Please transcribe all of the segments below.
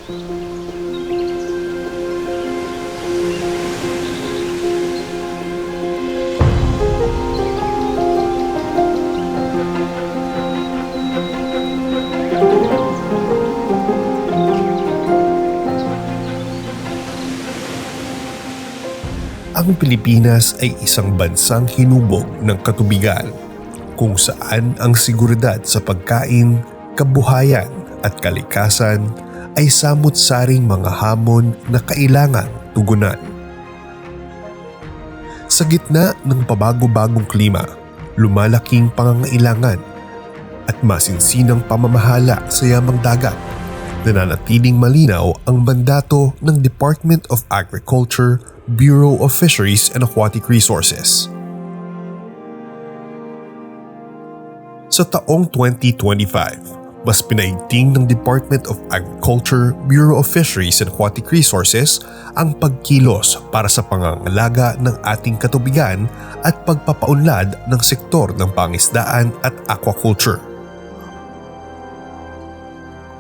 Ang Pilipinas ay isang bansang hinubog ng katubigan kung saan ang seguridad sa pagkain, kabuhayan at kalikasan ay samut-saring mga hamon na kailangan tugunan. Sa gitna ng pabago-bagong klima, lumalaking pangangailangan at masinsinang pamamahala sa yamang dagat, nananatiling malinaw ang mandato ng Department of Agriculture, Bureau of Fisheries and Aquatic Resources. Sa taong 2025, mas pinaigting ng Department of Agriculture, Bureau of Fisheries and Aquatic Resources ang pagkilos para sa pangangalaga ng ating katubigan at pagpapaunlad ng sektor ng pangisdaan at aquaculture.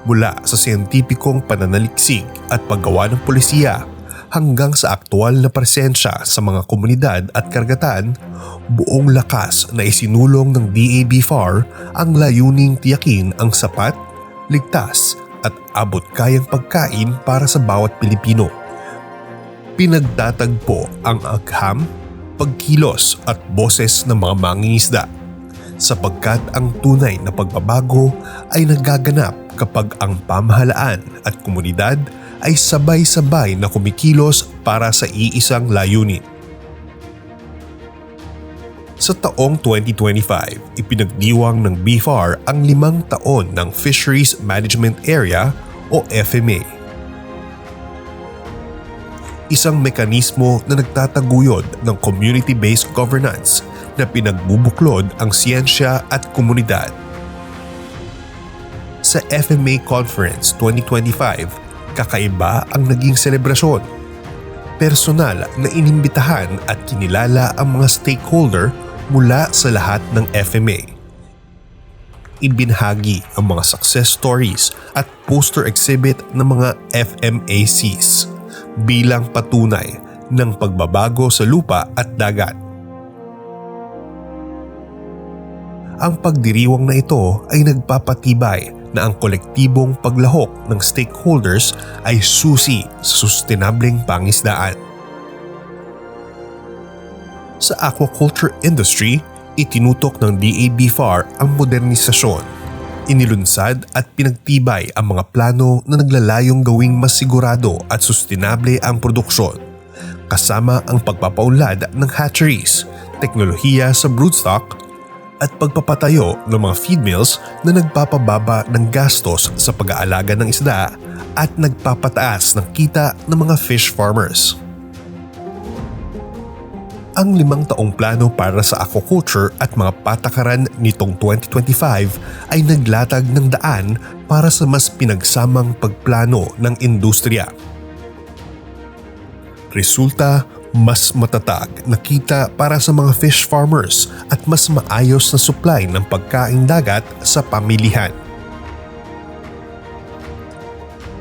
Mula sa siyentipikong pananaliksik at paggawa ng polisiya hanggang sa aktual na presensya sa mga komunidad at karagatan, buong lakas na isinulong ng DABFAR ang layuning tiyakin ang sapat, ligtas at abot-kayang pagkain para sa bawat Pilipino. Pinagtatagpo ang agham, pagkilos at boses ng mga mangingisda sapagkat ang tunay na pagbabago ay nagaganap kapag ang pamahalaan at komunidad ay sabay-sabay na kumikilos para sa iisang layunin. Sa taong 2025, ipinagdiwang ng BFAR ang 5 taon ng Fisheries Management Area o FMA. Isang mekanismo na nagtataguyod ng community-based governance na pinagbubuklod ang siyensya at komunidad. Sa FMA Conference 2025, kakaiba ang naging selebrasyon. Personal na inimbitahan at kinilala ang mga stakeholder mula sa lahat ng FMA. Ibinahagi ang mga success stories at poster exhibit ng mga FMACs bilang patunay ng pagbabago sa lupa at dagat. Ang pagdiriwang na ito ay nagpapatibay na ang kolektibong paglahok ng stakeholders ay susi sa sustainableng pangisdaan. Sa aquaculture industry, itinutok ng DABFAR ang modernisasyon. Inilunsad at pinagtibay ang mga plano na naglalayong gawing mas sigurado at sustainable ang produksyon, kasama ang pagpapaunlad ng hatcheries, teknolohiya sa broodstock, at pagpapatayo ng mga feed mills na nagpapababa ng gastos sa pag-aalaga ng isda at nagpapataas ng kita ng mga fish farmers. Ang 5 taong plano para sa aquaculture at mga patakaran nitong 2025 ay naglatag ng daan para sa mas pinagsamang pagplano ng industriya. Resulta, mas matatag na kita para sa mga fish farmers at mas maayos na supply ng pagkaing dagat sa pamilihan.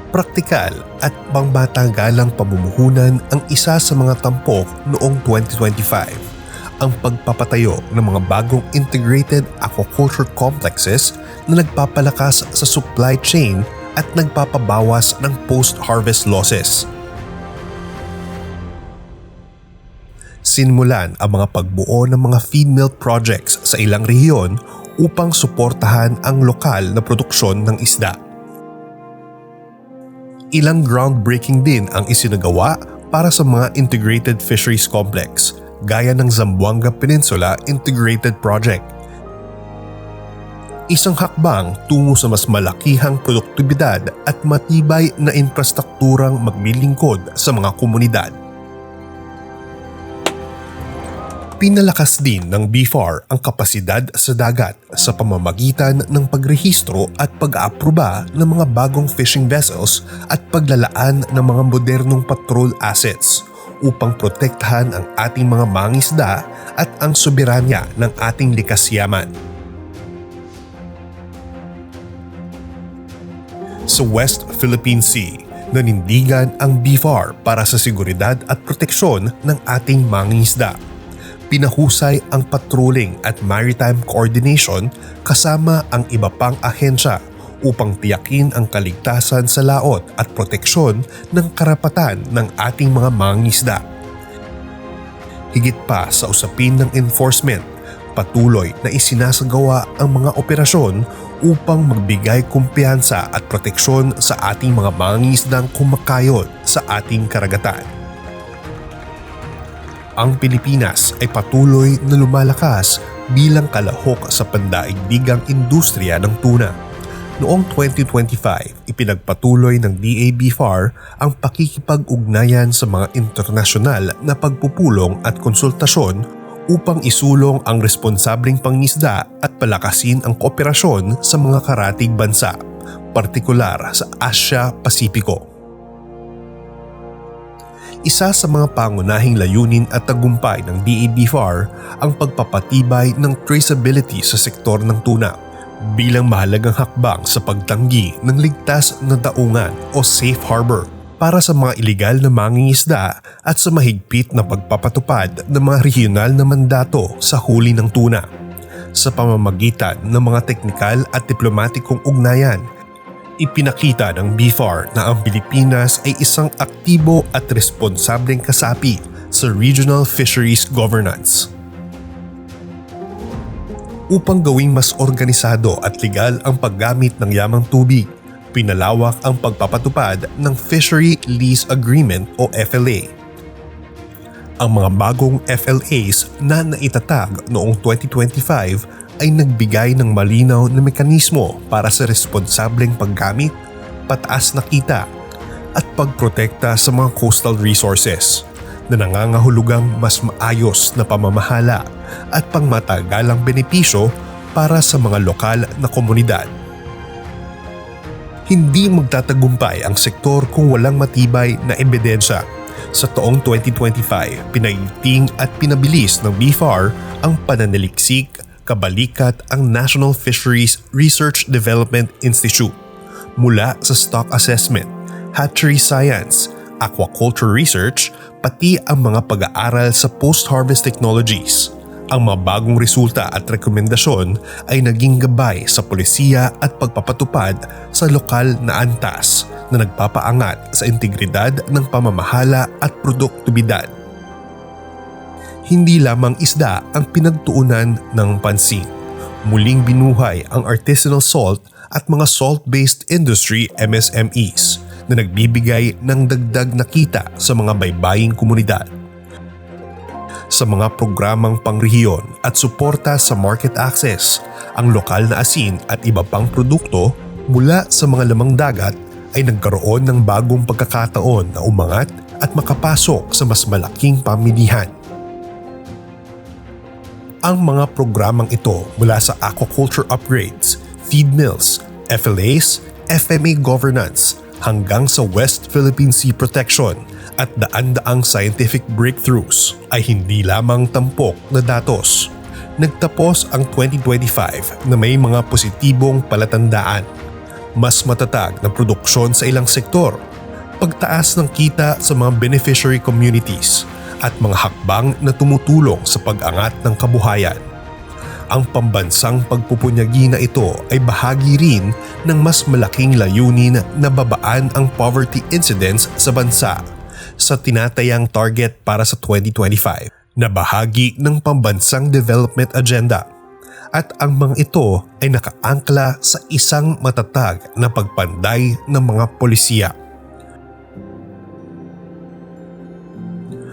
Praktikal at pangmatagalang pamumuhunan ang isa sa mga tampok noong 2025, ang pagpapatayo ng mga bagong integrated aquaculture complexes na nagpapalakas sa supply chain at nagpapabawas ng post-harvest losses. Sinmulan ang mga pagbuo ng mga feed mill projects sa ilang rehiyon upang suportahan ang lokal na produksyon ng isda. Ilang groundbreaking din ang isinagawa para sa mga integrated fisheries complex gaya ng Zamboanga Peninsula Integrated Project. Isang hakbang tungo sa mas malakihang produktibidad at matibay na infrastrukturang maglilingkod sa mga komunidad. Pinalakas din ng BFAR ang kapasidad sa dagat sa pamamagitan ng pagrehistro at pag-aaproba ng mga bagong fishing vessels at paglalaan ng mga modernong patrol assets upang protektahan ang ating mga mangisda at ang soberanya ng ating likas yaman. Sa West Philippine Sea, Nanindigan ang BFAR para sa seguridad at proteksyon ng ating mangingisda. Pinahusay ang patrolling at maritime coordination kasama ang iba pang ahensya upang tiyakin ang kaligtasan sa laot at proteksyon ng karapatan ng ating mga mangingisda. Higit pa sa usapin ng enforcement, patuloy na isinasagawa ang mga operasyon upang magbigay kumpiyansa at proteksyon sa ating mga mangingisdang kumakayod sa ating karagatan. Ang Pilipinas ay patuloy na lumalakas bilang kalahok sa pandaigdigang industriya ng tuna. Noong 2025, ipinagpatuloy ng DA-BFAR ang pakikipag-ugnayan sa mga internasyonal na pagpupulong at konsultasyon upang isulong ang responsableng pangingisda at palakasin ang kooperasyon sa mga karatig bansa, partikular sa Asia-Pasipiko. Isa sa mga pangunahing layunin at tagumpay ng DA-BFAR ang pagpapatibay ng traceability sa sektor ng tuna bilang mahalagang hakbang sa pagtanggi ng ligtas na daungan o safe harbor para sa mga ilegal na mangingisda at sa mahigpit na pagpapatupad ng mga regional na mandato sa huli ng tuna. Sa pamamagitan ng mga teknikal at diplomatikong ugnayan, ipinakita ng BFAR na ang Pilipinas ay isang aktibo at responsableng kasapi sa regional fisheries governance. Upang gawing mas organisado at legal ang paggamit ng yamang tubig, pinalawak ang pagpapatupad ng Fishery Lease Agreement o FLA. Ang mga bagong FLAs na naitatag noong 2025 ay nagbigay ng malinaw na mekanismo para sa responsableng paggamit, pataas na kita at pagprotekta sa mga coastal resources na nangangahulugang mas maayos na pamamahala at pangmatagalang benepisyo para sa mga lokal na komunidad. Hindi magtatagumpay ang sektor kung walang matibay na ebidensya. Sa taong 2025, pinaiting at pinabilis ng BFAR ang pananaliksik, kabalikat ang National Fisheries Research Development Institute mula sa stock assessment, hatchery science, aquaculture research, pati ang mga pag-aaral sa post-harvest technologies. Ang mga bagong resulta at rekomendasyon ay naging gabay sa polisiya at pagpapatupad sa lokal na antas na nagpapaangat sa integridad ng pamamahala at produktibidad. Hindi lamang isda ang pinagtuunan ng pansin. Muling binuhay ang artisanal salt at mga salt-based industry MSMEs na nagbibigay ng dagdag na kita sa mga baybaying komunidad. Sa mga programang pangrehiyon at suporta sa market access, ang lokal na asin at iba pang produkto mula sa mga lamang dagat ay nagkaroon ng bagong pagkakataon na umangat at makapasok sa mas malaking pamilihan. Ang mga programang ito mula sa aquaculture upgrades, feed mills, FLAs, FMA governance, hanggang sa West Philippine Sea Protection at daan-daang scientific breakthroughs ay hindi lamang tampok na datos. Nagtapos ang 2025 na may mga positibong palatandaan. Mas matatag na produksyon sa ilang sektor, pagtaas ng kita sa mga beneficiary communities at mga hakbang na tumutulong sa pag-angat ng kabuhayan. Ang pambansang pagpupunyagi na ito ay bahagi rin ng mas malaking layunin na babaan ang poverty incidence sa bansa sa tinatayang target para sa 2025 na bahagi ng pambansang development agenda. At ang mga ito ay nakaangkla sa isang matatag na pagpanday ng mga polisiya.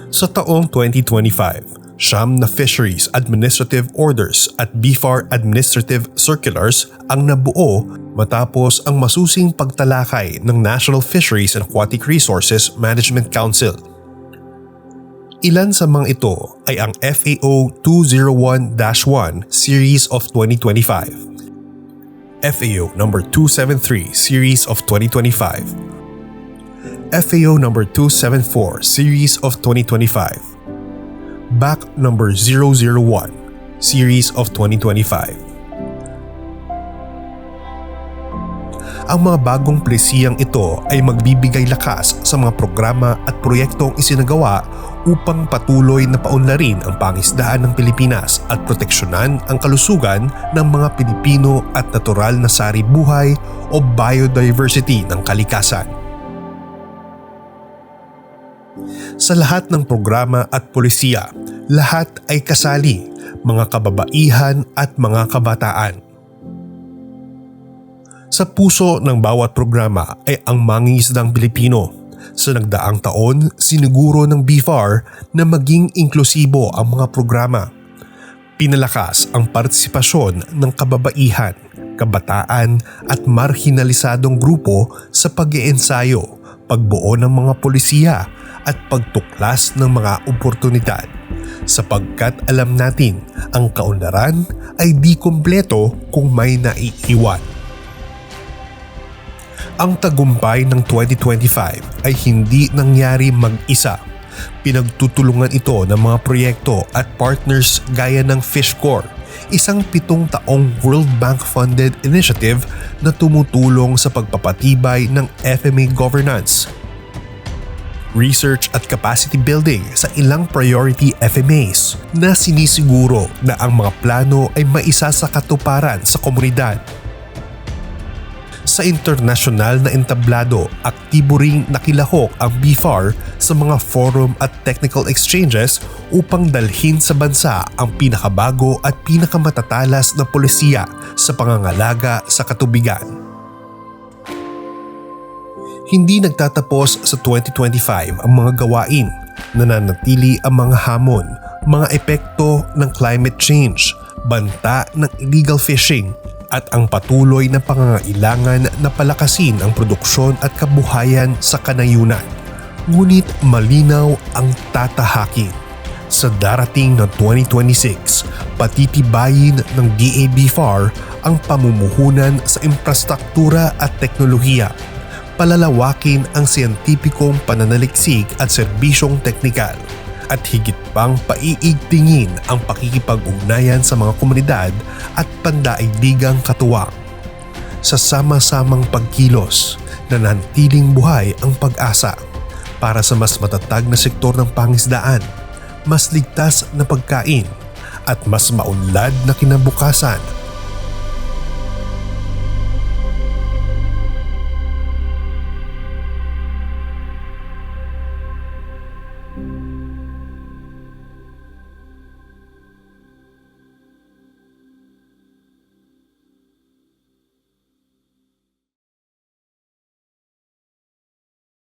Sa taong 2025, siyam na Fisheries Administrative Orders at BFAR Administrative Circulars ang nabuo matapos ang masusing pagtalakay ng National Fisheries and Aquatic Resources Management Council. Ilan sa mga ito ay ang FAO 201-1 Series of 2025, FAO number 273 Series of 2025, FAO number 274 Series of 2025, BAC number 001 Series of 2025. Ang mga bagong pulisiyang ito ay magbibigay lakas sa mga programa at proyektong isinagawa upang patuloy na paunlarin ang pangisdaan ng Pilipinas at proteksyonan ang kalusugan ng mga Pilipino at natural na sari-buhay o biodiversity ng kalikasan. Sa lahat ng programa at pulisiya, lahat ay kasali, mga kababaihan at mga kabataan. Sa puso ng bawat programa ay ang mangingisdang Pilipino. Sa nagdaang taon, siniguro ng BFAR na maging inklusibo ang mga programa. Pinalakas ang partisipasyon ng kababaihan, kabataan at marhinalisadong grupo sa pag-iensayo, pagbuo ng mga polisiya at pagtuklas ng mga oportunidad. Sapagkat alam natin, ang kaunlaran ay di kumpleto kung may naiiwan. Ang tagumpay ng 2025 ay hindi nangyari mag-isa. Pinagtutulungan ito ng mga proyekto at partners gaya ng Fish Corps, isang 7 taong World Bank-funded initiative na tumutulong sa pagpapatibay ng FMA governance, research at capacity building sa ilang priority FMAs na sinisiguro na ang mga plano ay maisa sa katuparan sa komunidad. Sa internasyonal na entablado, aktibo ring nakilahok ang BFAR sa mga forum at technical exchanges upang dalhin sa bansa ang pinakabago at pinakamatatalas na polisiya sa pangangalaga sa katubigan. Hindi nagtatapos sa 2025 ang mga gawain, nananatili ang mga hamon, mga epekto ng climate change, banta ng illegal fishing, at ang patuloy na pangangailangan na palakasin ang produksyon at kabuhayan sa kanayunan. Ngunit malinaw ang tatahakin. Sa darating na 2026, patitibayin ng DABFAR ang pamumuhunan sa infrastruktura at teknolohiya, palalawakin ang siyentipikong pananaliksik at serbisyong teknikal, at higit pang paiigtingin ang pakikipag-ugnayan sa mga komunidad at pandaigdigang katuwang. Sa sama-samang pagkilos, nananatiling buhay ang pag-asa para sa mas matatag na sektor ng pangisdaan, mas ligtas na pagkain at mas maunlad na kinabukasan